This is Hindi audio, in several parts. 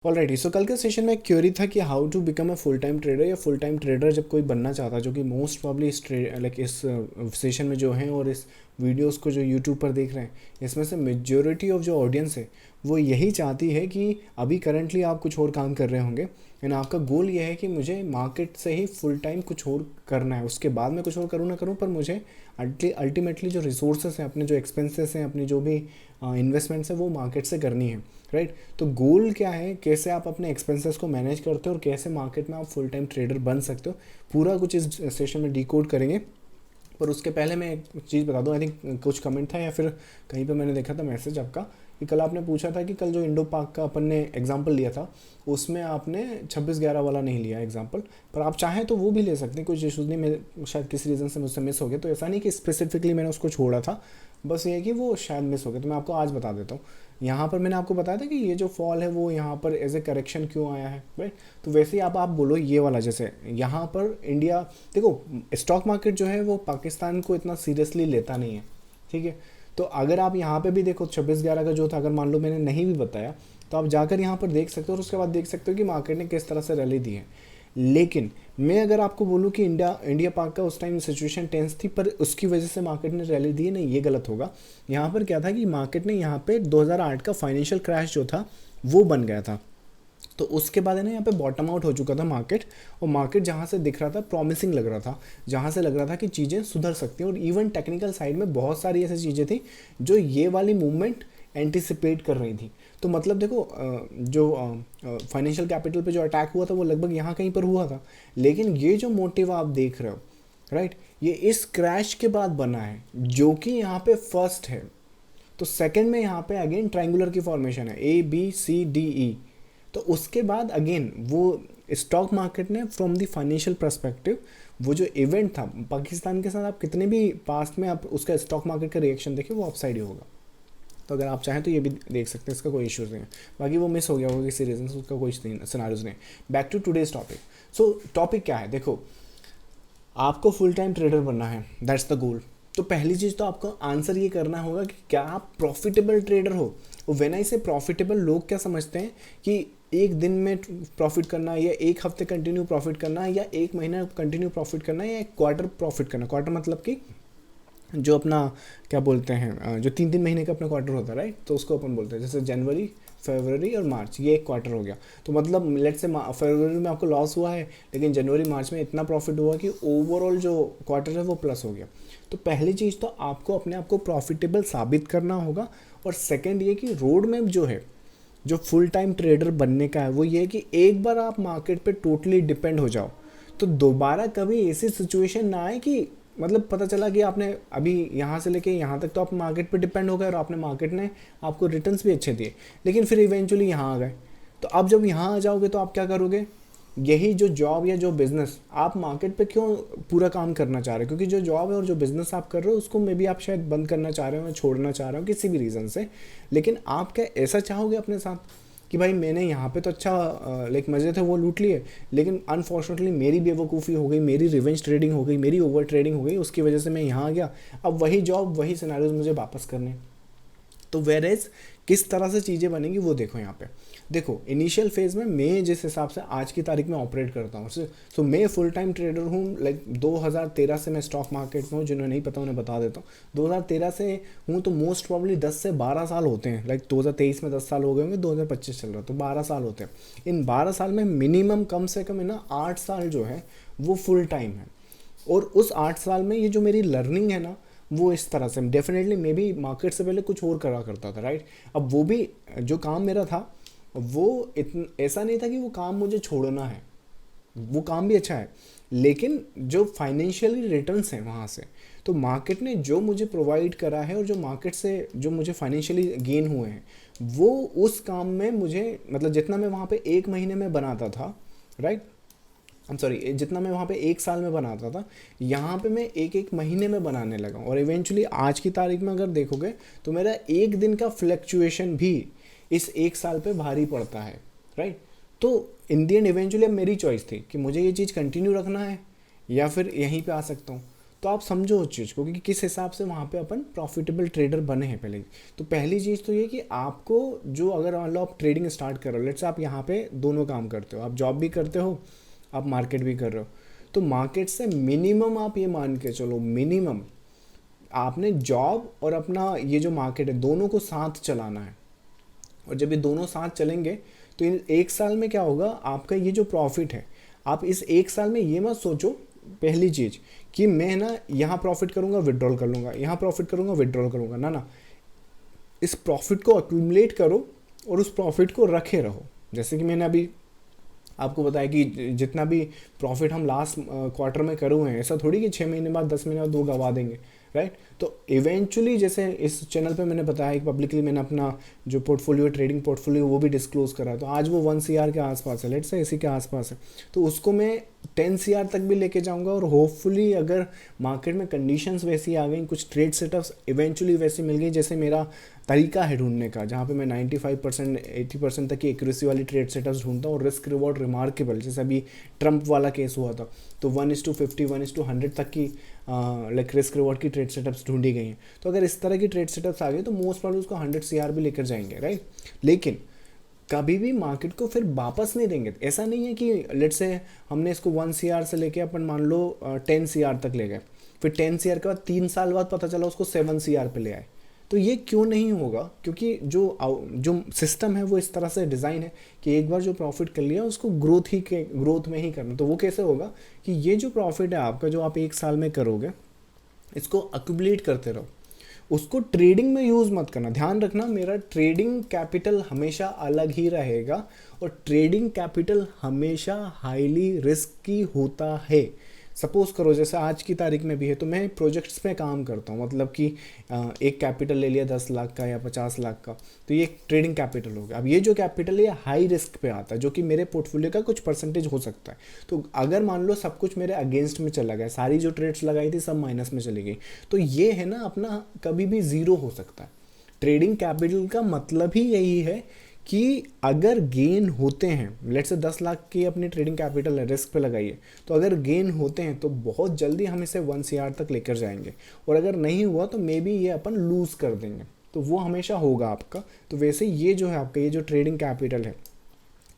ऑलराइट, सो कल के सेशन में एक क्वेरी था कि how to become a full time trader, या फुल टाइम ट्रेडर जब कोई बनना चाहता है, जो कि मोस्ट प्रॉब्ली इस सेशन में जो हैं और इस वीडियोस को जो यूट्यूब पर देख रहे हैं, इसमें से मेजॉरिटी ऑफ जो ऑडियंस है वो यही चाहती है कि अभी करंटली आप कुछ और काम कर रहे होंगे एंड आपका गोल ये है कि मुझे मार्केट से ही फुल टाइम कुछ और करना है, उसके बाद मैं कुछ और करूँ ना करूँ, पर मुझे अल्टीमेटली जो रिसोर्सेस हैं, अपने जो एक्सपेंसेस हैं, अपनी जो भी इन्वेस्टमेंट्स हैं, वो मार्केट से करनी है। राइट, तो गोल क्या है, कैसे आप अपने एक्सपेंसेस को मैनेज करते हो और कैसे मार्केट में आप फुल टाइम ट्रेडर बन सकते हो, पूरा कुछ इस सेशन में डिकोड करेंगे। पर उसके पहले मैं एक चीज़ बता दूं, आई थिंक कुछ कमेंट था या फिर कहीं पे मैंने देखा था मैसेज आपका कि कल आपने पूछा था कि कल जो इंडो पाक का अपन ने एग्जांपल लिया था उसमें आपने 26/11 वाला नहीं लिया एग्जांपल, पर आप चाहें तो वो भी ले सकते हैं, कुछ इशूज़ नहीं। मैं शायद किसी रीज़न से मुझसे मिस हो गया, तो ऐसा नहीं कि स्पेसिफिकली मैंने उसको छोड़ा था, बस ये है कि वो शायद मिस हो गया। तो मैं आपको आज बता देता हूँ। यहाँ पर मैंने आपको बताया था कि ये जो फॉल है वो यहाँ पर एज ए करेक्शन क्यों आया है, राइट। तो वैसे ही आप बोलो ये वाला, जैसे यहाँ पर इंडिया, देखो स्टॉक मार्केट जो है वो पाकिस्तान को इतना सीरियसली लेता नहीं है, ठीक है। तो अगर आप यहाँ पे भी देखो 26/11 का जो था, अगर मान लो मैंने नहीं भी बताया तो आप जाकर यहाँ पर देख सकते हो और उसके बाद देख सकते हो कि मार्केट ने किस तरह से रैली दी है। लेकिन मैं अगर आपको बोलूँ कि इंडिया पाक का उस टाइम सिचुएशन टेंस थी, पर उसकी वजह से मार्केट ने रैली दी है, नहीं ये गलत होगा। यहाँ पर क्या था कि मार्केट ने यहाँ पे 2008 का फाइनेंशियल क्रैश जो था वो बन गया था, तो उसके बाद है ना यहाँ पे बॉटम आउट हो चुका था मार्केट, और मार्केट जहाँ से दिख रहा था प्रॉमिसिंग लग रहा था, जहाँ से लग रहा था कि चीज़ें सुधर सकती हैं, और इवन टेक्निकल साइड में बहुत सारी ऐसी चीज़ें थी जो ये वाली मूवमेंट एंटिसिपेट कर रही थी। तो मतलब देखो जो फाइनेंशियल कैपिटल पे जो अटैक हुआ था वो लगभग यहाँ कहीं पर हुआ था, लेकिन ये जो मोटिव आप देख रहे हो, राइट, ये इस क्रैश के बाद बना है जो कि यहाँ पे फर्स्ट है। तो सेकंड में यहाँ पे अगेन ट्रायंगुलर की फॉर्मेशन है, ABCDE। तो उसके बाद अगेन वो स्टॉक मार्केट ने फ्रॉम द फाइनेंशियल पर्सपेक्टिव वो जो इवेंट था पाकिस्तान के साथ, आप कितने भी पास्ट में आप उसका स्टॉक मार्केट का रिएक्शन देखिए वो अपसाइड ही होगा। तो अगर आप चाहें तो ये भी देख सकते हैं, इसका कोई इश्यूज़ नहीं है। बाकी वो मिस हो गया होगा किसी रीज़न से, उसका कोई सिनारियोज नहीं। Back to today's topic. So topic क्या है, देखो आपको फुल टाइम ट्रेडर बनना है, दैट्स द गोल। तो पहली चीज़ तो आपको आंसर ये करना होगा कि क्या आप प्रॉफिटेबल ट्रेडर हो। व्हेन आई से प्रॉफिटेबल, लोग क्या समझते हैं कि एक दिन में प्रॉफिट करना, या एक हफ्ते कंटिन्यू प्रॉफिट करना, या एक महीना कंटिन्यू प्रॉफिट करना, या एक क्वार्टर प्रॉफिट करना। क्वार्टर मतलब कि जो अपना क्या बोलते हैं, जो 3 3 महीने का अपना क्वार्टर होता है, राइट, तो उसको अपन बोलते हैं, जैसे जनवरी, फरवरी और मार्च, ये एक क्वार्टर हो गया। तो मतलब लेट से फरवरी में आपको लॉस हुआ है, लेकिन जनवरी मार्च में इतना प्रॉफिट हुआ कि ओवरऑल जो क्वार्टर है वो प्लस हो गया। तो पहली चीज़ तो आपको अपने आप को प्रॉफिटेबल साबित करना होगा, और सेकेंड ये कि रोड मैप जो है, जो फुल टाइम ट्रेडर बनने का है, वो ये है कि एक बार आप मार्केट पे टोटली डिपेंड हो जाओ तो दोबारा कभी ऐसी सिचुएशन ना आए कि मतलब पता चला कि आपने अभी यहाँ से लेके यहाँ तक तो आप मार्केट पे डिपेंड हो गए और आपने मार्केट ने आपको रिटर्न्स भी अच्छे दिए, लेकिन फिर इवेंचुअली यहाँ आ गए। तो अब जब यहाँ आ जाओगे तो आप क्या करोगे, यही जो जॉब या जो बिज़नेस आप मार्केट पे क्यों पूरा काम करना चाह रहे हो, क्योंकि जो जॉब है और जो बिज़नेस आप कर रहे हो उसको मे बी आप शायद बंद करना चाह रहे हो या छोड़ना चाह रहे हो किसी भी रीज़न से, लेकिन आप क्या ऐसा चाहोगे अपने साथ कि भाई मैंने यहाँ पे तो अच्छा लाइक मज़े थे वो लूट लिए, लेकिन अनफॉर्चुनेटली मेरी बेवकूफ़ी हो गई, मेरी रिवेंज ट्रेडिंग हो गई, मेरी ओवर ट्रेडिंग हो गई, उसकी वजह से मैं यहाँ आ गया, अब वही जॉब वही सिनारियोज मुझे वापस करने। तो वेर एज किस तरह से चीज़ें बनेंगी वो देखो यहाँ पे। देखो इनिशियल फेज़ में मैं जिस हिसाब से आज की तारीख में ऑपरेट करता हूँ, सो मैं फुल टाइम ट्रेडर हूँ। लाइक 2013 से मैं स्टॉक मार्केट में हूँ, जिन्हें नहीं पता उन्हें बता देता हूँ। 2013 से हूँ तो मोस्ट प्रॉब्ली 10 से 12 साल होते हैं। लाइक 2023 में 10 साल हो गए होंगे, 2025 चल रहा है तो 12 साल होते हैं। इन 12 साल में मिनिमम कम से कम है ना 8 साल जो है वो फुल टाइम है, और उस 8 साल में ये जो मेरी लर्निंग है ना वो इस तरह से, डेफिनेटली मे भी मार्केट से पहले कुछ और करा करता था, राइट। अब वो भी जो काम मेरा था वो इतना ऐसा नहीं था कि वो काम मुझे छोड़ना है, वो काम भी अच्छा है, लेकिन जो फाइनेंशियली रिटर्न्स हैं वहाँ से, तो मार्केट ने जो मुझे प्रोवाइड करा है और जो मार्केट से जो मुझे फाइनेंशियली गेन हुए हैं वो उस काम में मुझे, मतलब जितना मैं वहाँ पे एक महीने में बनाता था, राइट, I'm सॉरी, जितना मैं वहाँ पे एक साल में बनाता था यहाँ पे मैं एक एक महीने में बनाने लगा। और इवेंचुअली आज की तारीख में अगर देखोगे तो मेरा एक दिन का फ्लक्चुएशन भी इस एक साल पे भारी पड़ता है, राइट। तो इंडियन इवेंचुअली अब मेरी चॉइस थी कि मुझे ये चीज़ कंटिन्यू रखना है या फिर यहीं पे आ सकता हूँ। तो आप समझो उस चीज़ को कि किस हिसाब से वहाँ पे अपन प्रॉफिटेबल ट्रेडर बने हैं पहले। तो पहली चीज़ तो ये कि आपको जो, अगर मान लो आप ट्रेडिंग स्टार्ट कर रहे हो, लेट्स आप यहाँ पे दोनों काम करते हो, आप जॉब भी करते हो, आप मार्केट भी कर रहे हो, तो मार्केट से मिनिमम आप ये मान के चलो, मिनिमम आपने जॉब और अपना ये जो मार्केट है दोनों को साथ चलाना है। और जब ये दोनों साथ चलेंगे तो इन एक साल में क्या होगा, आपका ये जो प्रॉफिट है, आप इस एक साल में ये मत सोचो पहली चीज़ कि मैं ना यहाँ प्रॉफिट करूँगा विड्रॉल कर लूँगा, यहाँ प्रॉफिट करूँगा विड्रॉल करूँगा, ना ना, इस प्रॉफिट को अक्यूमुलेट करो और उस प्रॉफिट को रखे रहो। जैसे कि मैंने अभी आपको बताया कि जितना भी प्रॉफिट हम लास्ट क्वार्टर में करे हुए हैं, ऐसा थोड़ी कि 6 महीने बाद 10 महीने बाद 2 गवा देंगे, राइट। तो इवेंचुअली जैसे इस चैनल पे मैंने बताया कि पब्लिकली मैंने अपना जो पोर्टफोलियो, ट्रेडिंग पोर्टफोलियो, वो भी डिस्क्लोज करा, तो आज वो 1 CR के आसपास है, लेट से इसी के आसपास है। तो उसको मैं 10 CR तक भी लेके जाऊंगा और होपफुली अगर मार्केट में कंडीशंस वैसी आ गई, कुछ ट्रेड सेटअप्स इवेंचुअली वैसी मिल गई जैसे मेरा तरीका है ढूंढने का, जहाँ पे मैं 95% 80% तक की एक्यूरेसी वाली ट्रेड सेटअप्स ढूंढता हूँ और रिस्क रिवॉर्ड रिमार्केबल, जैसे अभी ट्रंप वाला केस हुआ था, तो 1:50 1:100 तक की लाइक रिस्क रिवॉर्ड की ट्रेड सेटअप्स ढूंढी गई हैं। तो अगर इस तरह की ट्रेड सेटअप्स आ गए तो मोस्ट प्रॉब्लम उसको 100 CR भी लेकर जाएंगे, राइट। लेकिन कभी भी मार्केट को फिर वापस नहीं देंगे। ऐसा नहीं है कि लेट्स से हमने इसको 1 CR से लेके अपन मान लो 10 CR तक ले गए, फिर 10 CR के बाद 3 साल बाद पता चला उसको 7 CR पे ले आए, तो ये क्यों नहीं होगा? क्योंकि जो सिस्टम है वो इस तरह से डिज़ाइन है कि एक बार जो प्रॉफिट कर लिया उसको ग्रोथ में ही करना। तो वो कैसे होगा कि ये जो प्रॉफिट है आपका, जो आप एक साल में करोगे, इसको अक्यूमुलेट करते रहो, उसको ट्रेडिंग में यूज़ मत करना। ध्यान रखना, मेरा ट्रेडिंग कैपिटल हमेशा अलग ही रहेगा और ट्रेडिंग कैपिटल हमेशा हाईली रिस्की होता है। सपोज़ करो जैसे आज की तारीख में भी है, तो मैं प्रोजेक्ट्स पे काम करता हूँ, मतलब कि एक कैपिटल ले लिया 10 लाख का या 50 लाख का, तो ये ट्रेडिंग कैपिटल हो गया। अब ये जो कैपिटल है ये हाई रिस्क पे आता है, जो कि मेरे पोर्टफोलियो का कुछ परसेंटेज हो सकता है। तो अगर मान लो सब कुछ मेरे अगेंस्ट में चला गया, सारी जो ट्रेड्स लगाई थी सब माइनस में चली गई, तो ये है ना अपना कभी भी ज़ीरो हो सकता है। ट्रेडिंग कैपिटल का मतलब ही यही है कि अगर गेन होते हैं, लेट्स से 10 लाख की अपनी ट्रेडिंग कैपिटल है, रिस्क पे लगाइए, तो अगर गेन होते हैं तो बहुत जल्दी हम इसे 1 CR तक लेकर जाएंगे, और अगर नहीं हुआ तो मे बी ये अपन लूज़ कर देंगे, तो वो हमेशा होगा आपका। तो वैसे ये जो है आपका, ये जो ट्रेडिंग कैपिटल है,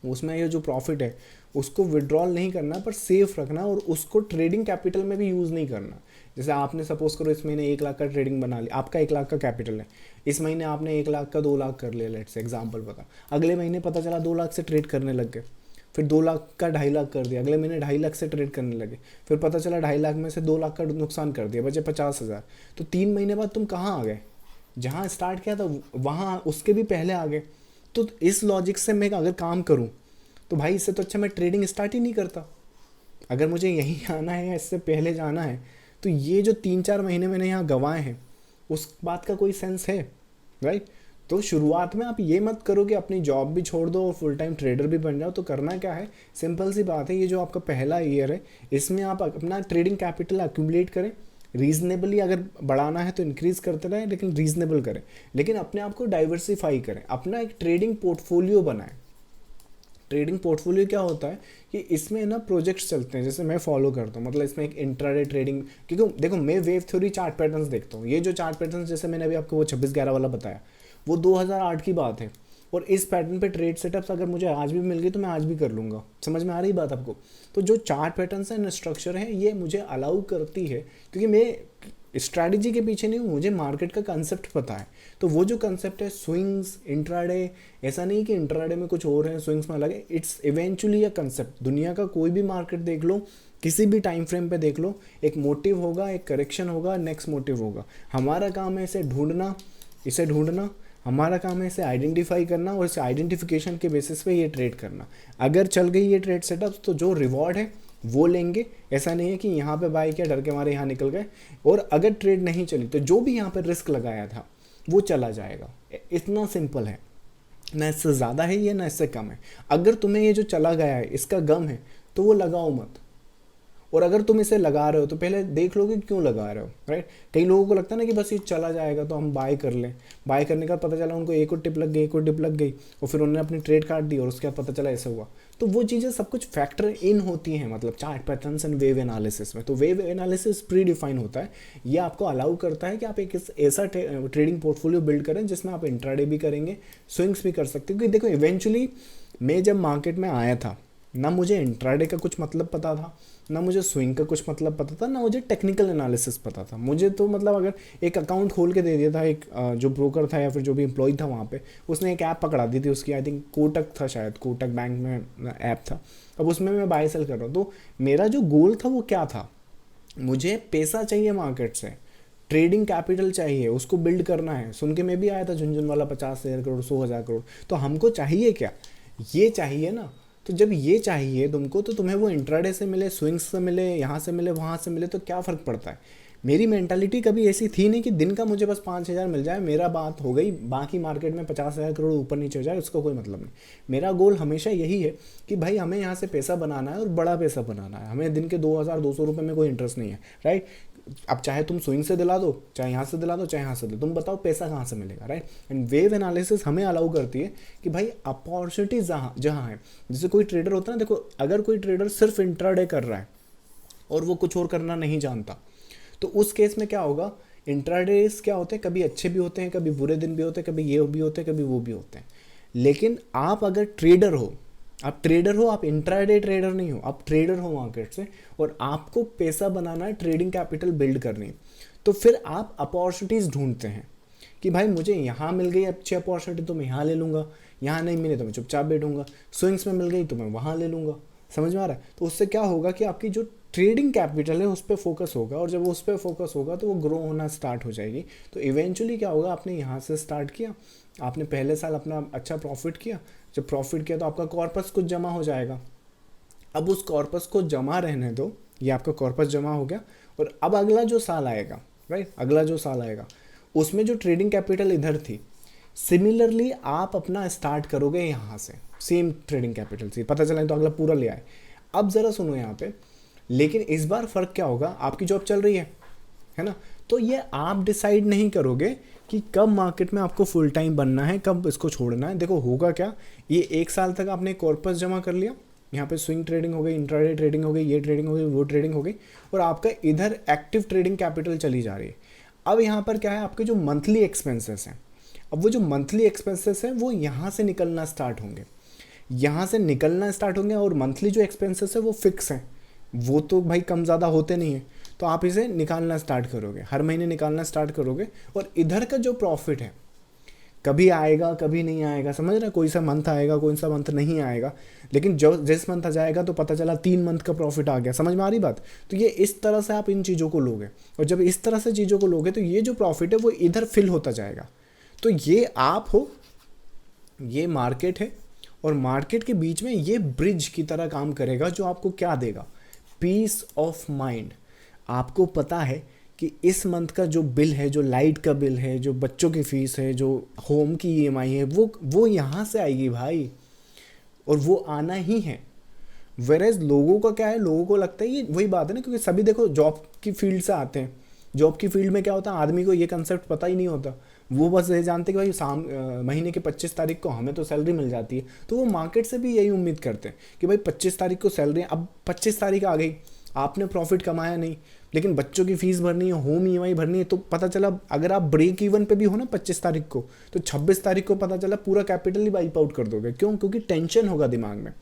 उसमें ये जो प्रॉफिट है उसको विड्रॉल नहीं करना पर सेफ रखना, और उसको ट्रेडिंग कैपिटल में भी यूज़ नहीं करना। जैसे आपने सपोज करो इस महीने 1 लाख का ट्रेडिंग बना लिया, आपका 1 लाख का कैपिटल है, इस महीने आपने 1 लाख का 2 लाख कर लिया, लेट्स से एग्जांपल बता, अगले महीने पता चला 2 लाख से ट्रेड करने लग गए, फिर 2 लाख का 2.5 लाख कर दिया, अगले महीने 2.5 लाख से ट्रेड करने लगे, फिर पता चला 2.5 लाख में से 2 लाख का नुकसान कर दिया, बचे 50,000, तो 3 महीने बाद तुम कहाँ आ गए? जहाँ स्टार्ट किया था वहाँ उसके भी पहले आ गए। तो इस लॉजिक से मैं अगर काम करूँ तो भाई इससे तो अच्छा मैं ट्रेडिंग स्टार्ट ही नहीं करता। अगर मुझे यहीं आना है या इससे पहले जाना है, तो ये जो 3-4 महीने मैंने यहाँ गंवाए हैं उस बात का कोई सेंस है, राइट। तो शुरुआत में आप ये मत करो कि अपनी जॉब भी छोड़ दो और फुल टाइम ट्रेडर भी बन जाओ। तो करना क्या है, सिंपल सी बात है, ये जो आपका पहला ईयर है इसमें आप अपना ट्रेडिंग कैपिटल अक्यूमुलेट करें, रीजनेबली अगर बढ़ाना है तो इंक्रीज करते रहें, लेकिन रीजनेबल करें, लेकिन अपने आप को डाइवर्सिफाई करें, अपना एक ट्रेडिंग पोर्टफोलियो बनाएं। ट्रेडिंग पोर्टफोलियो क्या होता है कि इसमें ना प्रोजेक्ट्स चलते हैं, जैसे मैं फॉलो करता हूँ, मतलब इसमें एक इंट्राडे ट्रेडिंग, क्योंकि देखो मैं वेव थ्योरी चार्ट पैटर्न्स देखता हूँ। ये जो चार्ट पैटर्न्स जैसे मैंने अभी आपको वो 26/11 वाला बताया, वो 2008 की बात है, और इस पैटर्न पे ट्रेड सेटअप्स अगर मुझे आज भी मिल गई तो मैं आज भी कर लूँगा। समझ में आ रही बात आपको? तो जो चार्ट पैटर्न्स हैं, स्ट्रक्चर है, ये मुझे अलाउ करती है, क्योंकि मैं स्ट्रैटेजी के पीछे नहीं हूँ, मुझे मार्केट का कंसेप्ट पता है। तो वो जो कंसेप्ट है स्विंग्स, इंट्राडे, ऐसा नहीं कि इंट्राडे में कुछ और है स्विंग्स में अलग है, इट्स इवेंचुअली अ कंसेप्ट। दुनिया का कोई भी मार्केट देख लो, किसी भी टाइम फ्रेम पे देख लो, एक मोटिव होगा, एक करेक्शन होगा, नेक्स्ट मोटिव होगा। हमारा काम है इसे ढूंढना, हमारा काम है इसे आइडेंटिफाई करना, और इस आइडेंटिफिकेशन के बेसिस पे ये ट्रेड करना। अगर चल गई ये ट्रेड सेटअप तो जो रिवॉर्ड है वो लेंगे। ऐसा नहीं है कि यहाँ पे बाय किया, डर के मारे यहाँ निकल गए, और अगर ट्रेड नहीं चली तो जो भी यहाँ पे रिस्क लगाया था वो चला जाएगा। इतना सिंपल है, ना इससे ज़्यादा है ये, ना इससे कम है। अगर तुम्हें ये जो चला गया है इसका गम है तो वो लगाओ मत, और अगर तुम इसे लगा रहे हो तो पहले देख लो कि क्यों लगा रहे हो, राइट। कई लोगों को लगता है ना कि बस ये चला जाएगा तो हम बाय कर लें, बाय करने का पता चला उनको एक और टिप लग गई, एक और टिप लग गई, और फिर उन्होंने अपनी ट्रेड काट दी और उसके बाद पता चला ऐसा हुआ। तो वो चीज़ें सब कुछ फैक्टर इन होती हैं मतलब chart patterns and wave analysis में। तो वेव एनालिसिस प्री डिफाइन होता है, ये आपको अलाउ करता है कि आप एक ऐसा ट्रेडिंग पोर्टफोलियो बिल्ड करें जिसमें आप इंट्राडे भी करेंगे, स्विंग्स भी कर सकते हो। क्योंकि देखो इवेंचुअली मैं जब मार्केट में आया था ना मुझे इंट्राडे का कुछ मतलब पता था, ना मुझे स्विंग का कुछ मतलब पता था, ना मुझे टेक्निकल एनालिसिस पता था। मुझे तो मतलब अगर एक अकाउंट खोल के दे दिया था एक जो ब्रोकर था या फिर जो भी एम्प्लॉय था वहाँ पे, उसने एक ऐप पकड़ा दी थी उसकी, आई थिंक कोटक था शायद, कोटक बैंक में ऐप था। अब उसमें मैं बाय सेल कर रहा हूँ। तो मेरा जो गोल था वो क्या था, मुझे पैसा चाहिए मार्केट से, ट्रेडिंग कैपिटल चाहिए, उसको बिल्ड करना है। सुन के मैं भी आया था झुनझुन वाला 50,000 करोड़ 100,000 करोड़। तो हमको चाहिए क्या, ये चाहिए ना। तो जब ये चाहिए तुमको तो तुम्हें वो इंट्राडे से मिले, स्विंग्स से मिले, यहाँ से मिले, वहाँ से मिले, तो क्या फ़र्क पड़ता है। मेरी मेंटालिटी कभी ऐसी थी नहीं कि दिन का मुझे बस 5,000 मिल जाए मेरा बात हो गई, बाकी मार्केट में 50,000 करोड़ ऊपर नीचे हो जाए उसका कोई मतलब नहीं। मेरा गोल हमेशा यही है कि भाई हमें यहाँ से पैसा बनाना है और बड़ा पैसा बनाना है। हमें दिन के 2,200 रुपये में कोई इंटरेस्ट नहीं है, राइट। अब चाहे तुम स्विंग से दिला दो, चाहे यहाँ से दिला दो, चाहे यहाँ से दो, तुम बताओ पैसा कहाँ से मिलेगा, राइट। एंड वेव एनालिसिस हमें अलाउ करती है कि भाई अपॉर्चुनिटी जहाँ जहाँ है, जैसे कोई ट्रेडर होता है ना, देखो अगर कोई ट्रेडर सिर्फ इंट्राडे कर रहा है और वो कुछ और करना नहीं जानता, तो उस केस में क्या होगा, इंट्राडेज क्या होते हैं, कभी अच्छे भी होते हैं, कभी बुरे दिन भी होते हैं, कभी ये भी होते हैं, कभी वो भी होते हैं। लेकिन आप अगर ट्रेडर हो, आप ट्रेडर हो, आप इंट्राडे ट्रेडर नहीं हो, आप ट्रेडर हो मार्केट से, और आपको पैसा बनाना है, ट्रेडिंग कैपिटल बिल्ड करनी है, तो फिर आप अपॉर्चुनिटीज़ ढूंढते हैं कि भाई मुझे यहाँ मिल गई अच्छी अपॉर्चुनिटी तो मैं यहाँ ले लूँगा, यहाँ नहीं मिले तो मैं चुपचाप बैठूंगा, स्विंग्स में मिल गई तो मैं वहाँ ले लूँगा। समझ में आ रहा है। तो उससे क्या होगा कि आपकी जो ट्रेडिंग कैपिटल है उस पर फोकस होगा, और जब उस पर फोकस होगा तो वो ग्रो होना स्टार्ट हो जाएगी। तो इवेंचुअली क्या होगा, आपने यहाँ से स्टार्ट किया, आपने पहले साल अपना अच्छा प्रॉफिट किया, जब प्रॉफिट किया तो आपका कॉर्पस कुछ जमा हो जाएगा। अब उस कॉर्पस को जमा रहने दो, ये आपका कॉर्पस जमा हो गया, और अब अगला जो साल आएगा, राइट, अगला जो साल आएगा उसमें जो ट्रेडिंग कैपिटल इधर थी, सिमिलरली आप अपना स्टार्ट करोगे यहाँ से सेम ट्रेडिंग कैपिटल से, पता चला तो अगला पूरा ले आए। अब ज़रा सुनो यहाँ पे, लेकिन इस बार फ़र्क क्या होगा, आपकी जॉब चल रही है ना, तो ये आप डिसाइड नहीं करोगे कि कब मार्केट में आपको फुल टाइम बनना है, कब इसको छोड़ना है। देखो होगा क्या, ये एक साल तक आपने कॉर्पस जमा कर लिया, यहाँ पे स्विंग ट्रेडिंग हो गई, इंट्राडे ट्रेडिंग हो गई, ये ट्रेडिंग हो गई, वो ट्रेडिंग हो गई, और आपका इधर एक्टिव ट्रेडिंग कैपिटल चली जा रही है। अब यहाँ पर क्या है, आपके जो मंथली एक्सपेंसेस हैं, अब वो जो मंथली एक्सपेंसेस हैं वो यहाँ से निकलना स्टार्ट होंगे, यहाँ से निकलना स्टार्ट होंगे। और मंथली जो एक्सपेंसेस है वो फिक्स हैं, वो तो भाई कम ज़्यादा होते नहीं हैं। तो आप इसे निकालना स्टार्ट करोगे, हर महीने निकालना स्टार्ट करोगे, और इधर का जो प्रॉफिट है कभी आएगा कभी नहीं आएगा, समझ रहे, कोई सा मंथ आएगा कोई सा मंथ नहीं आएगा, लेकिन जो जिस मंथ आ जाएगा तो पता चला 3 मंथ का प्रॉफिट आ गया। समझ में आ रही बात। तो ये इस तरह से आप इन चीज़ों को लोगे, और जब इस तरह से चीज़ों को लोगे तो ये जो प्रॉफिट है वो इधर फिल होता जाएगा। तो ये आप हो, ये मार्केट है, और मार्केट के बीच में ये ब्रिज की तरह काम करेगा, जो आपको क्या देगा, पीस ऑफ माइंड। आपको पता है कि इस मंथ का जो बिल है, जो लाइट का बिल है, जो बच्चों की फ़ीस है, जो होम की ईएमआई है, वो यहाँ से आएगी भाई, और वो आना ही है। वेरेज लोगों का क्या है, लोगों को लगता है, ये वही बात है ना, क्योंकि सभी देखो जॉब की फील्ड से आते हैं। जॉब की फील्ड में क्या होता है, आदमी को ये कंसेप्ट पता ही नहीं होता, वो बस ये जानते कि भाई महीने के 25 तारीख को हमें तो सैलरी मिल जाती है। तो वो मार्केट से भी यही उम्मीद करते हैं कि भाई 25 तारीख को सैलरी, अब 25 तारीख आ गई, आपने प्रॉफिट कमाया नहीं, लेकिन बच्चों की फीस भरनी है, होम ईएमआई भरनी है, तो पता चला अगर आप ब्रेक इवन पे भी हो ना 25 तारीख को, तो 26 तारीख को पता चला पूरा कैपिटल ही वाइप आउट कर दोगे। क्यों? क्योंकि टेंशन होगा दिमाग में।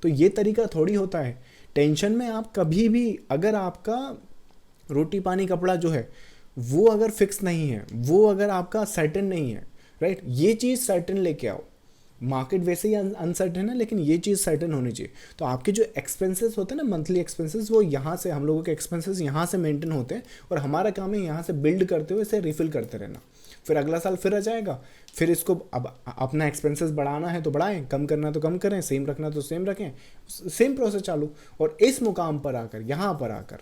तो ये तरीका थोड़ी होता है। टेंशन में आप कभी भी, अगर आपका रोटी पानी कपड़ा जो है वो अगर फिक्स नहीं है, वो अगर आपका सर्टेन नहीं है, राइट, ये चीज़ सर्टेन लेके आओ। मार्केट वैसे ही अनसर्टेन है, लेकिन ये चीज़ सर्टेन होनी चाहिए। तो आपके जो एक्सपेंसेस होते हैं ना, मंथली एक्सपेंसेस, वो यहाँ से, हम लोगों के एक्सपेंसेस यहाँ से मेंटेन होते हैं, और हमारा काम है यहाँ से बिल्ड करते हुए इसे रिफिल करते रहना। फिर अगला साल फिर आ जाएगा, फिर इसको अब अपना एक्सपेंसेस बढ़ाना है तो बढ़ाएं, कम करना है तो कम करें, सेम रखना तो सेम रखें, सेम प्रोसेस चालू। और इस मुकाम पर आकर, यहाँ पर आकर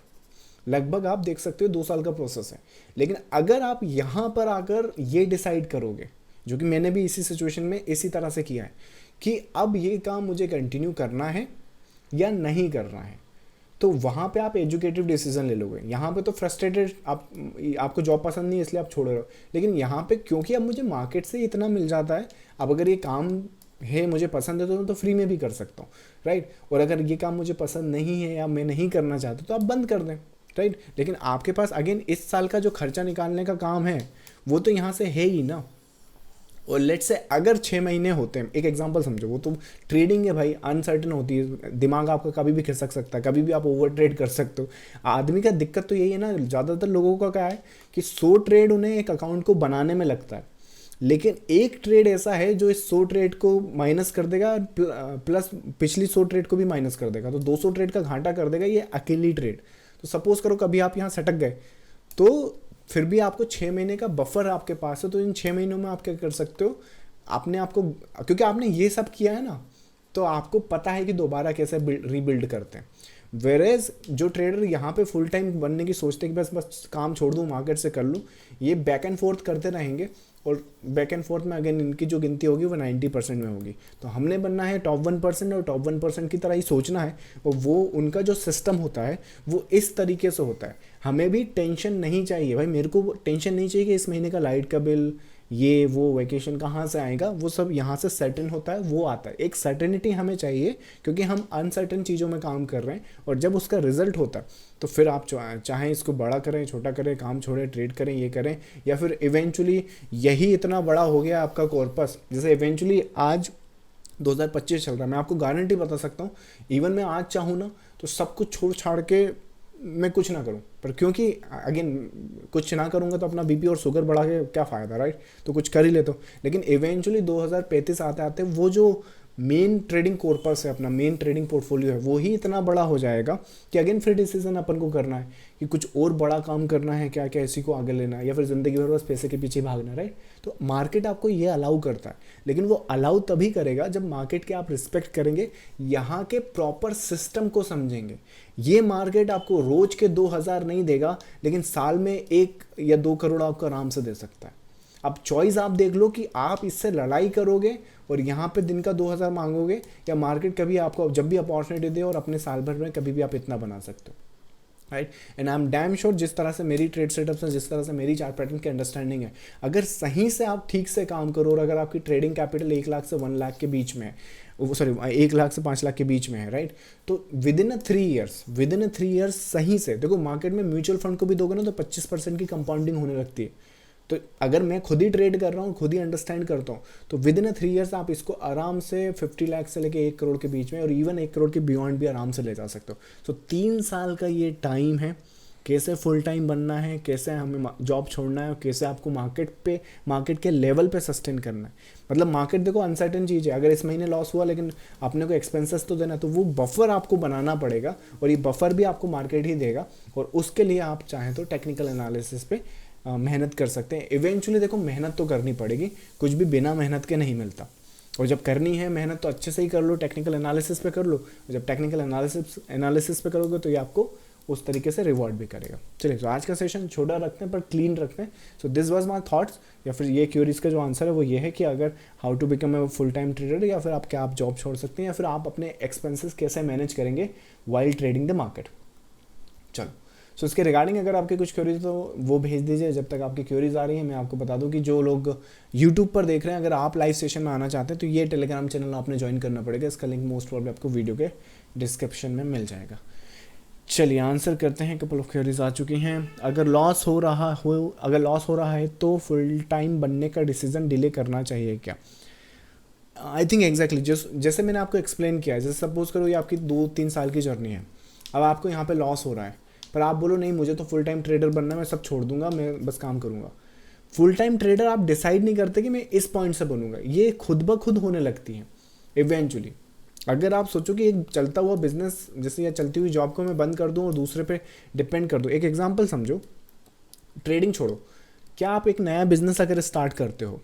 लगभग आप देख सकते हो 2 साल का प्रोसेस है। लेकिन अगर आप यहाँ पर आकर ये डिसाइड करोगे, जो कि मैंने भी इसी सिचुएशन में इसी तरह से किया है, कि अब ये काम मुझे कंटिन्यू करना है या नहीं करना है, तो वहाँ पे आप एजुकेटिव डिसीजन ले लोगे। यहाँ पे तो फ्रस्ट्रेटेड आपको जॉब पसंद नहीं है इसलिए आप छोड़ रहे हो, लेकिन यहाँ पे क्योंकि अब मुझे मार्केट से इतना मिल जाता है, अब अगर ये काम है मुझे पसंद है तो मैं तो फ्री में भी कर सकता हूँ, राइट। और अगर ये काम मुझे पसंद नहीं है या मैं नहीं करना चाहता तो आप बंद कर दें, राइट। लेकिन आपके पास अगेन इस साल का जो खर्चा निकालने का काम है वो तो यहाँ से है ही ना। और लेट से अगर 6 महीने होते हैं, एक एग्जांपल समझो, वो तो ट्रेडिंग है भाई, अनसर्टेन होती है, दिमाग आपका कभी भी खिसक सकता है, कभी भी आप ओवर ट्रेड कर सकते हो। आदमी का दिक्कत तो यही है ना, ज़्यादातर लोगों का क्या है कि 100 ट्रेड उन्हें एक अकाउंट को बनाने में लगता है, लेकिन एक ट्रेड ऐसा है जो इस 100 ट्रेड को माइनस कर देगा, प्लस पिछली 100 ट्रेड को भी माइनस कर देगा, तो 200 ट्रेड का घाटा कर देगा ये अकेली ट्रेड। तो सपोज करो कभी आप यहाँ सटक गए, तो फिर भी आपको 6 महीने का बफर आपके पास है, तो इन 6 महीनों में आप क्या कर सकते हो, आपने आपको, क्योंकि आपने ये सब किया है ना, तो आपको पता है कि दोबारा कैसे रीबिल्ड करते हैं। वेरेज जो ट्रेडर यहाँ पे फुल टाइम बनने की सोचते हैं कि बस बस काम छोड़ दूँ मार्केट से कर लूँ, ये बैक एंड फोर्थ करते रहेंगे, और बैक एंड फोर्थ में अगेन इनकी जो गिनती होगी वो 90% में होगी। तो हमने बनना है टॉप 1%, और टॉप 1% की तरह ही सोचना है, और वो उनका जो सिस्टम होता है वो इस तरीके से होता है। हमें भी टेंशन नहीं चाहिए भाई, मेरे को टेंशन नहीं चाहिए कि इस महीने का लाइट का बिल, ये वो वैकेशन कहाँ से आएगा, वो सब यहाँ से सर्टेन होता है, वो आता है। एक सर्टेनिटी हमें चाहिए क्योंकि हम अनसर्टेन चीज़ों में काम कर रहे हैं, और जब उसका रिजल्ट होता है तो फिर आप चाहें इसको बड़ा करें, छोटा करें, काम छोड़ें, ट्रेड करें, ये करें, या फिर इवेंचुअली यही इतना बड़ा हो गया आपका कॉर्पस, जैसे इवेंचुअली आज 2025 चल रहा है, मैं आपको गारंटी बता सकता हूँ, इवन मैं आज चाहूँ ना तो सब कुछ छोड़ छाड़ के मैं कुछ ना करूं, पर क्योंकि अगेन कुछ ना करूंगा तो अपना बीपी और शुगर बढ़ा के क्या फ़ायदा, राइट। तो कुछ कर ही लेता हूँ, लेकिन इवेंचुअली 2035 आते आते वो जो मेन ट्रेडिंग कॉर्पस है, अपना मेन ट्रेडिंग पोर्टफोलियो है, वो ही इतना बड़ा हो जाएगा कि अगेन फिर डिसीजन अपन को करना है कि कुछ और बड़ा काम करना है क्या, क्या इसी को आगे लेना है, या फिर ज़िंदगी भर बस पैसे के पीछे भागना है, राइट। तो मार्केट आपको ये अलाउ करता है, लेकिन वो अलाउ तभी करेगा जब मार्केट के आप रिस्पेक्ट करेंगे, यहाँ के प्रॉपर सिस्टम को समझेंगे। ये मार्केट आपको रोज के 2000 नहीं देगा, लेकिन साल में 1 या 2 करोड़ आपको आराम से दे सकता है। अब चॉइस आप देख लो कि आप इससे लड़ाई करोगे और यहाँ पे दिन का 2000 मांगोगे, या मार्केट कभी आपको जब भी अपॉर्चुनिटी दे और अपने साल भर में कभी भी आप इतना बना सकते हो, right. And I am damn sure जिस तरह से मेरी ट्रेड सेटअप्स हैं, जिस तरह से मेरी चार्ट पैटर्न की अंडरस्टैंडिंग है, अगर सही से आप ठीक से काम करो, और अगर आपकी ट्रेडिंग कैपिटल 1 लाख से 1 लाख के बीच में है, सॉरी 1 लाख से 5 लाख के बीच में है, राइट, तो विद इन 3 ईयर्स सही से देखो, मार्केट में म्यूचुअल फंड को भी दोगे ना तो 25% की कंपाउंडिंग होने लगती है। तो अगर मैं खुद ही ट्रेड कर रहा हूँ, खुद ही अंडरस्टैंड करता हूँ, तो विद इन 3 ईयर्स आप इसको आराम से 50 लाख से लेके 1 करोड़ के बीच में, और इवन 1 करोड़ के बियॉन्ड भी आराम से ले जा सकते हो। तो 3 साल का ये टाइम है, कैसे फुल टाइम बनना है, कैसे हमें जॉब छोड़ना है, और कैसे आपको मार्केट के लेवल पे सस्टेन करना है। मतलब मार्केट देखो अनसर्टेन चीज़ है, अगर इस महीने लॉस हुआ लेकिन अपने को एक्सपेंसेस तो देना, तो वो बफर आपको बनाना पड़ेगा, और ये बफर भी आपको मार्केट ही देगा, और उसके लिए आप चाहें तो टेक्निकल एनालिसिस पे मेहनत कर सकते हैं। इवेंचुअली देखो मेहनत तो करनी पड़ेगी, कुछ भी बिना मेहनत के नहीं मिलता, और जब करनी है मेहनत तो अच्छे से ही कर लो, टेक्निकल एनालिसिस पे कर लो, और जब टेक्निकल एनालिसिस पे करोगे तो ये आपको उस तरीके से रिवॉर्ड भी करेगा। चलिए, तो आज का सेशन छोटा रखते हैं पर क्लीन रखते हैं। So this was my thoughts, या फिर ये क्यूरीज का जो आंसर है वो ये है कि अगर how to become a full time trader, या फिर आप जॉब छोड़ सकते हैं, या फिर आप अपने एक्सपेंसेस कैसे मैनेज करेंगे वाइल ट्रेडिंग द मार्केट। चलो, सो इसके रिगार्डिंग अगर आपके कुछ क्वेरीज तो वो भेज दीजिए। जब तक आपकी क्वेरीज आ रही है, मैं आपको बता दूं कि जो लोग यूट्यूब पर देख रहे हैं, अगर आप लाइव सेशन में आना चाहते हैं तो ये टेलीग्राम चैनल आपने ज्वाइन करना पड़ेगा। इसका लिंक मोस्ट प्रॉब्ली आपको वीडियो के डिस्क्रिप्शन में मिल जाएगा। चलिए आंसर करते हैं। कपल ऑफ क्वेरीज आ चुकी हैं। अगर लॉस हो रहा है तो फुल टाइम बनने का डिसीजन डिले करना चाहिए क्या? आई थिंक एग्जैक्टली जैसे मैंने आपको एक्सप्लेन किया है, जैसे सपोज करो ये आपकी 2-3 साल की जर्नी है, अब आपको यहाँ पे लॉस हो रहा है, पर आप बोलो नहीं मुझे तो फुल टाइम ट्रेडर बनना है, मैं सब छोड़ दूंगा, मैं बस काम करूंगा। फुल टाइम ट्रेडर आप डिसाइड नहीं करते कि मैं इस पॉइंट से बनूंगा, ये खुद ब खुद होने लगती है इवेंचुअली। अगर आप सोचो कि एक चलता हुआ बिजनेस जैसे या चलती हुई जॉब को मैं बंद कर दूं और दूसरे पे डिपेंड कर दूं, एक एग्जांपल समझो, ट्रेडिंग छोड़ो, क्या आप एक नया बिजनेस अगर स्टार्ट करते हो,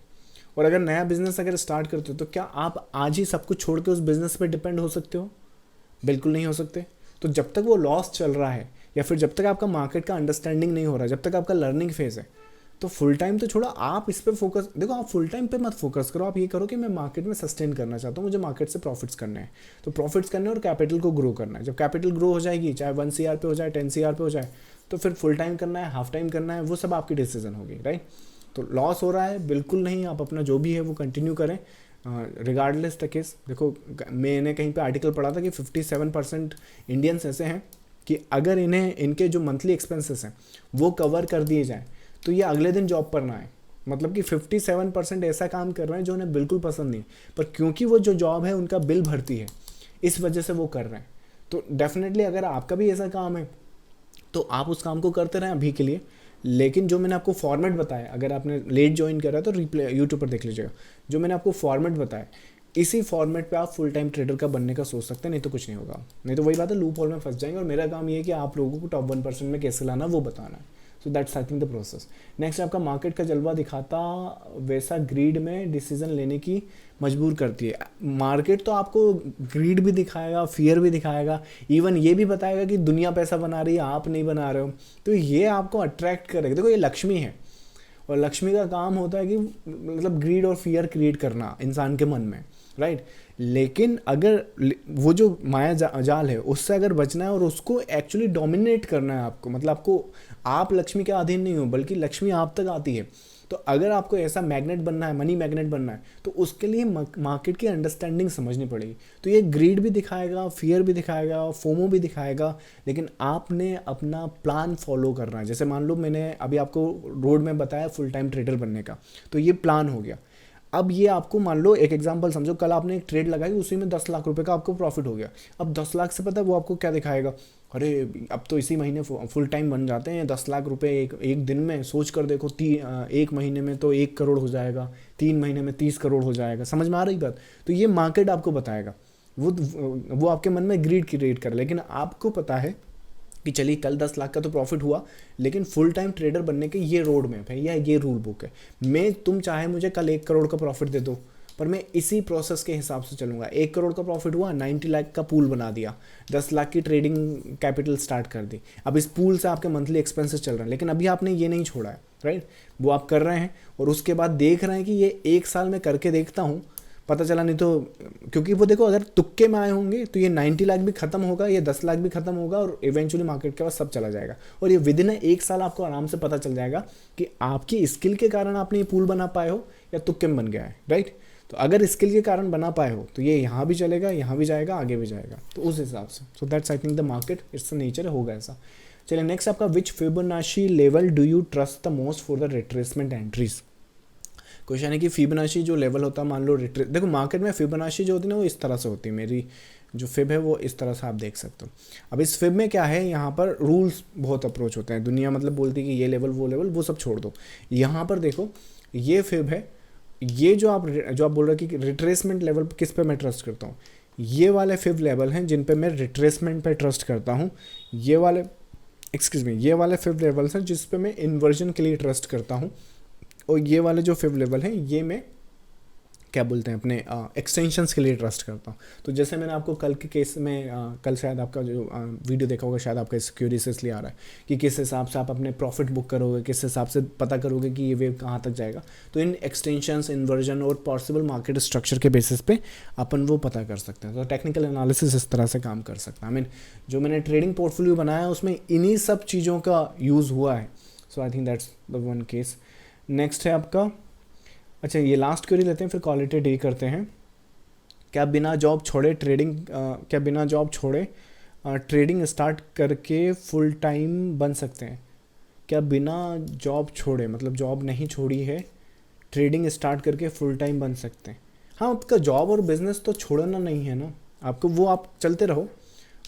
और अगर नया बिजनेस अगर स्टार्ट करते हो तो क्या आप आज ही सब कुछ छोड़ के उस बिजनेस पे डिपेंड हो सकते हो? बिल्कुल नहीं हो सकते। तो जब तक वो लॉस चल रहा है, या फिर जब तक आपका मार्केट का अंडरस्टैंडिंग नहीं हो रहा, जब तक आपका लर्निंग फेज है, तो फुल टाइम तो छोड़ो, आप इस पे फोकस, देखो आप फुल टाइम पे मत फोकस करो, आप ये करो कि मैं मार्केट में सस्टेन करना चाहता हूँ, मुझे मार्केट से प्रॉफिट्स करने हैं। तो प्रॉफिट्स करने और कैपिटल को ग्रो करना है। जब कैपिटल ग्रो हो जाएगी, चाहे 1 CR पे हो जाए, 10 CR पे हो जाए, तो फिर फुल टाइम करना है, हाफ टाइम करना है, वो सब आपकी डिसीजन होगी, राइट। तो लॉस हो रहा है बिल्कुल नहीं, आप अपना जो भी है वो कंटिन्यू करें रिगार्डलेस द केस। देखो मैंने कहीं पे आर्टिकल पढ़ा था कि 57% इंडियंस ऐसे हैं कि अगर इन्हें इनके जो मंथली एक्सपेंसेस हैं वो कवर कर दिए जाएँ तो ये अगले दिन जॉब पर ना आए। मतलब कि 57% ऐसा काम कर रहे हैं जो उन्हें बिल्कुल पसंद नहीं, पर क्योंकि वो जो जॉब है उनका बिल भरती है, इस वजह से वो कर रहे हैं। तो डेफिनेटली अगर आपका भी ऐसा काम है तो आप उस काम को करते रहें अभी के लिए। लेकिन जो मैंने आपको फॉर्मेट बताया, अगर आपने लेट ज्वाइन करा है तो रिप्ले यूट्यूब पर देख लीजिएगा, जो मैंने आपको फॉर्मेट बताया, इसी फॉर्मेट पे आप फुल टाइम ट्रेडर का बनने का सोच सकते हैं, नहीं तो कुछ नहीं होगा। नहीं तो वही बात है, लूप होल में फंस जाएंगे। और मेरा काम ये है कि आप लोगों को टॉप 1% में कैसे लाना वो बताना है। सो that's I think the process. Next आपका मार्केट का जलवा दिखाता वैसा ग्रीड में डिसीजन लेने की मजबूर करती है। मार्केट तो आपको ग्रीड भी दिखाएगा, फियर भी दिखाएगा, इवन ये भी बताएगा कि दुनिया पैसा बना रही है, आप नहीं बना रहे हो, तो ये आपको अट्रैक्ट करेगा। देखो ये लक्ष्मी है, और लक्ष्मी का काम होता है कि मतलब ग्रीड और फियर क्रिएट करना इंसान के मन में, राइट। लेकिन अगर वो जो माया जाल है उससे अगर बचना है और उसको एक्चुअली डोमिनेट करना है आपको, मतलब आपको, आप लक्ष्मी के अधीन नहीं हो बल्कि लक्ष्मी आप तक आती है। तो अगर आपको ऐसा मैग्नेट बनना है, मनी मैग्नेट बनना है, तो उसके लिए मार्केट की अंडरस्टैंडिंग समझनी पड़ेगी। तो ये ग्रीड भी दिखाएगा, फियर भी दिखाएगा, फोमो भी दिखाएगा, लेकिन आपने अपना प्लान फॉलो करना है। जैसे मान लो मैंने अभी आपको रोड में बताया फुल टाइम ट्रेडर बनने का, तो ये प्लान हो गया। अब ये आपको मान लो एक एग्जांपल समझो, कल आपने एक ट्रेड लगाई, उसी में 10 लाख रुपए का आपको प्रॉफिट हो गया। अब 10 लाख से पता है वो आपको क्या दिखाएगा, अरे अब तो इसी महीने फुल टाइम बन जाते हैं, 10 लाख रुपए एक दिन में, सोच कर देखो, एक महीने में तो 1 करोड़ हो जाएगा, 3 महीने में 30 करोड़ हो जाएगा। समझ में आ रही बात। तो ये मार्केट आपको बताएगा, वो आपके मन में ग्रीड क्रिएट कर, लेकिन आपको पता है कि चलिए कल 10 लाख का तो प्रॉफिट हुआ, लेकिन फुल टाइम ट्रेडर बनने के ये रोड मैप है या ये रूल बुक है। मैं, तुम चाहे मुझे कल 1 करोड़ का प्रॉफिट दे दो, पर मैं इसी प्रोसेस के हिसाब से चलूंगा। 1 करोड़ का प्रॉफिट हुआ, 90 लाख का पूल बना दिया, 10 लाख की ट्रेडिंग कैपिटल स्टार्ट कर दी। अब इस पूल से आपके मंथली एक्सपेंसेस चल रहे हैं, लेकिन अभी आपने ये नहीं छोड़ा है, राइट। वो आप कर रहे हैं और उसके बाद देख रहे हैं कि ये 1 साल में करके देखता हूँ, पता चला नहीं तो, क्योंकि वो देखो अगर तुक्के में आए होंगे तो ये 90 लाख भी खत्म होगा, ये 10 लाख भी खत्म होगा, और इवेंचुअली मार्केट के पास सब चला जाएगा। और ये विद इन 1 साल आपको आराम से पता चल जाएगा कि आपकी स्किल के कारण आपने ये पूल बना पाए हो या तुक्के में बन गया है, राइट। तो अगर स्किल के कारण बना पाए हो तो ये यहाँ भी चलेगा, यहाँ भी जाएगा, आगे भी जाएगा, तो उस हिसाब से। So that's I think the market, it's the nature, होगा ऐसा। चलिए नेक्स्ट आपका, which Fibonacci level do you trust the most for the retracement entries. Question है कि फिबोनाची जो लेवल होता है, मान लो देखो मार्केट में फिबोनाची जो होती है ना वो इस तरह से होती है, मेरी जो फिब है वो इस तरह से आप देख सकते हो। अब इस फिब में क्या है, यहाँ पर रूल्स बहुत अप्रोच होते हैं, दुनिया मतलब बोलती है कि ये लेवल वो सब छोड़ दो। यहाँ पर देखो ये फिब है, ये जो आप बोल रहे हो कि रिट्रेसमेंट लेवल किस पे मैं ट्रस्ट करता हूँ, ये वाले फिब लेवल हैं जिन पे मैं रिट्रेसमेंट पे ट्रस्ट करता हूँ। ये वाले ये वाले फिब लेवल्स हैं जिस पे मैं इन्वर्जन के लिए ट्रस्ट करता हूँ। और ये वाले जो फिब लेवल हैं ये मैं क्या बोलते हैं अपने एक्सटेंशंस के लिए ट्रस्ट करता हूँ। तो जैसे मैंने आपको कल के केस में कल शायद आपका जो वीडियो देखा होगा, शायद आपका सिक्योरिटी से इसलिए आ रहा है कि किस हिसाब से आप अपने प्रॉफिट बुक करोगे, किस हिसाब से पता करोगे कि ये वेव कहाँ तक जाएगा। तो इन एक्सटेंशंस, इन्वर्जन और पॉसिबल मार्केट स्ट्रक्चर के बेसिस पे अपन वो पता कर सकते हैं। तो टेक्निकल एनालिसिस इस तरह से काम कर सकता है। जो मैंने ट्रेडिंग पोर्टफोलियो बनाया उसमें इन्हीं सब चीज़ों का यूज़ हुआ है। So I think that's the one case. Next है आपका, अच्छा ये लास्ट क्वेरी लेते हैं फिर क्वालिटी डी करते हैं। क्या बिना जॉब छोड़े ट्रेडिंग स्टार्ट करके फुल टाइम बन सकते हैं? क्या बिना जॉब छोड़े, मतलब जॉब नहीं छोड़ी है, ट्रेडिंग स्टार्ट करके फुल टाइम बन सकते हैं? हाँ, आपका जॉब और बिजनेस तो छोड़ना नहीं है ना आपको, वो आप चलते रहो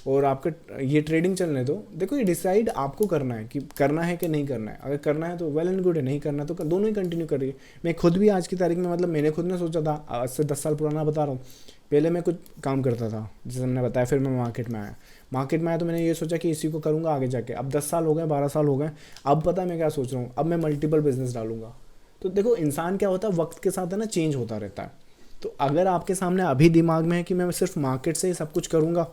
और आपका ये ट्रेडिंग चलने दो। देखो ये डिसाइड आपको करना है कि करना है कि नहीं करना है। अगर करना है तो वेल एंड गुड है, नहीं करना तो दोनों ही कंटिन्यू करिए। मैं खुद भी आज की तारीख में, मतलब मैंने खुद ने सोचा था, आज से 10 साल पुराना बता रहा हूँ, पहले मैं कुछ काम करता था जैसे मैंने बताया, फिर मैं मार्केट में आया तो मैंने ये सोचा कि इसी को करूँगा आगे जाके। अब 10 साल हो गए, 12 साल हो गए, अब पता है मैं क्या सोच रहा हूँ, अब मैं मल्टीपल बिजनेस डालूंगा। तो देखो इंसान क्या होता है, वक्त के साथ है ना चेंज होता रहता है। तो अगर आपके सामने अभी दिमाग में है कि मैं सिर्फ मार्केट से ही सब कुछ करूँगा,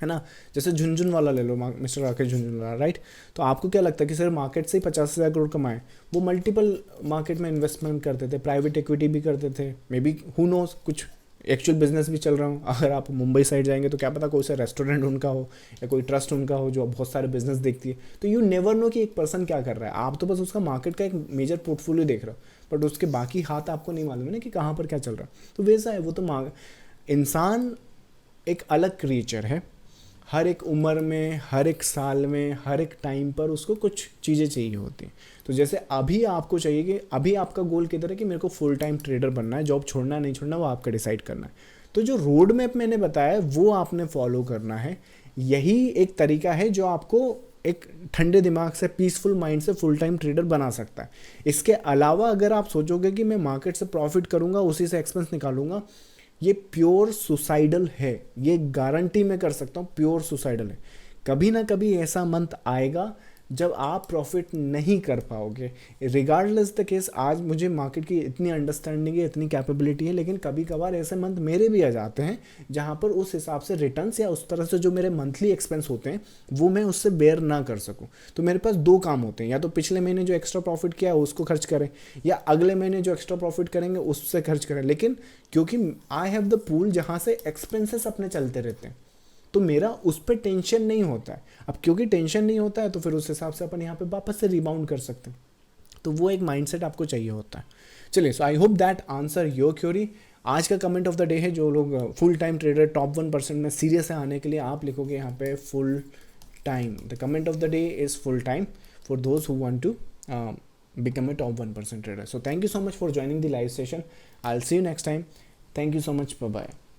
है ना। जैसे झुनझुनवाला ले लो, मिस्टर राकेश झुनझुनवाला, राइट। तो आपको क्या लगता है कि सर मार्केट से ही 50,000 करोड़ कमाए? वो मल्टीपल मार्केट में इन्वेस्टमेंट करते थे, प्राइवेट इक्विटी भी करते थे, मे बी हु नोज कुछ एक्चुअल बिजनेस भी चल रहा हूँ। अगर आप मुंबई साइड जाएंगे तो क्या पता कोई सा रेस्टोरेंट उनका हो या कोई ट्रस्ट उनका हो जो बहुत सारे बिजनेस देखती है। तो यू नेवर नो कि एक पर्सन क्या कर रहा है, आप तो बस उसका मार्केट का एक मेजर पोर्टफोलियो देख रहे हो, बट उसके बाकी हाथ आपको नहीं मालूम है ना कि कहाँ पर क्या चल रहा है। तो वैसा है वो तो इंसान एक अलग क्रिएचर है। हर एक उम्र में, हर एक साल में, हर एक टाइम पर उसको कुछ चीज़ें चाहिए होती हैं। तो जैसे अभी आपको चाहिए कि अभी आपका गोल किधर है कि मेरे को फुल टाइम ट्रेडर बनना है, जॉब छोड़ना है नहीं छोड़ना वो आपका डिसाइड करना है। तो जो रोड मैप मैंने बताया वो आपने फॉलो करना है। यही एक तरीका है जो आपको एक ठंडे दिमाग से, पीसफुल माइंड से फुल टाइम ट्रेडर बना सकता है। इसके अलावा अगर आप सोचोगे कि मैं मार्केट से प्रॉफिट करूंगा, उसी से एक्सपेंस निकालूंगा, ये प्योर सुसाइडल है। ये गारंटी मैं कर सकता हूँ, प्योर सुसाइडल है। कभी ना कभी ऐसा मंथ आएगा जब आप प्रॉफिट नहीं कर पाओगे। रिगार्डलेस द केस, आज मुझे मार्केट की इतनी अंडरस्टैंडिंग है, इतनी कैपेबिलिटी है, लेकिन कभी कभार ऐसे मंथ मेरे भी आ जाते हैं जहाँ पर उस हिसाब से रिटर्न्स या उस तरह से जो मेरे मंथली एक्सपेंस होते हैं वो मैं उससे बेयर ना कर सकूँ। तो मेरे पास दो काम होते हैं, या तो पिछले महीने जो एक्स्ट्रा प्रॉफिट किया है उसको खर्च करें, या अगले महीने जो एक्स्ट्रा प्रॉफिट करेंगे उससे खर्च करें। लेकिन क्योंकि आई हैव द पूल जहाँ से एक्सपेंसेस अपने चलते रहते हैं, तो मेरा उस पर टेंशन नहीं होता है। अब क्योंकि टेंशन नहीं होता है तो फिर उस हिसाब से अपन यहाँ पे वापस से रिबाउंड कर सकते हैं। तो वो एक माइंडसेट आपको चाहिए होता है। चलिए, so I hope that answer your query. आज का कमेंट ऑफ द डे है, जो लोग फुल टाइम ट्रेडर टॉप 1% में सीरियस है आने के लिए, आप लिखोगे यहाँ पे full time. The comment of the day is full time for those who want to become a top 1% trader. So thank you so much for joining the live session. I'll see you next time. Thank you so much. Bye bye.